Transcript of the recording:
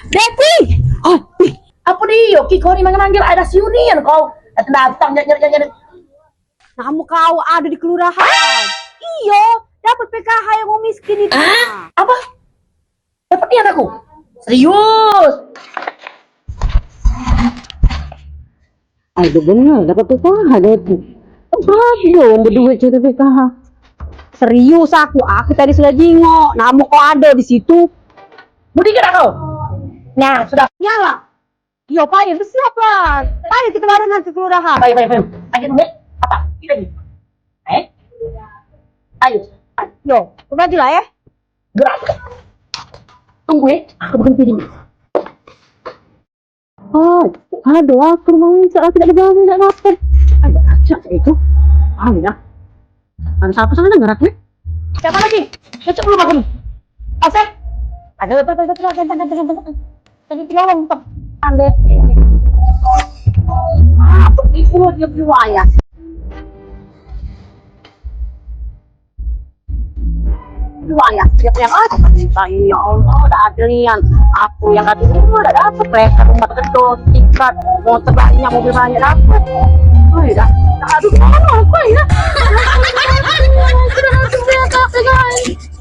Devi. Oh, Apa nih? Oke, kau ni manggil ada siunian kau. Datang nyari. kamu kau ada di kelurahan. Iyo, dapat PKH yang mau miskin itu. Apa? Dapat nian aku? Serius? Aduh bener, dapat PKH Devi. Aduh, berdua cerita PKH. Serius aku tadi sudah jingok. Namu kau ada di situ. Budi kena kau? Nah, sudah. Nyala. Iyo, payah siapa? Payah kita barengan ke kelurahan. Baik. Ayo dulu. Apa? Kita ni. Ayo. Yo, udah lah ya. Gerak. Tunggu aku berhenti dulu. Aduh, aku mau tidak dibangun, tidak dapat. Ada aja itu. Ya. Ada siapa sana geraknya? Siapa lagi? Cocok belum aku nih. Asep. Aduh, tadi tolong untuk anda. Itu dia buaya. Buaya, siapa yang ada? Ya Allah, udah ada lian. Aku yang ada semua udah dapat. Mereka rumah terkendor, tingkat, motor banyak, mobil banyak dapat. Oh ya, aduh, apa ya? Sudah langsung dia guys.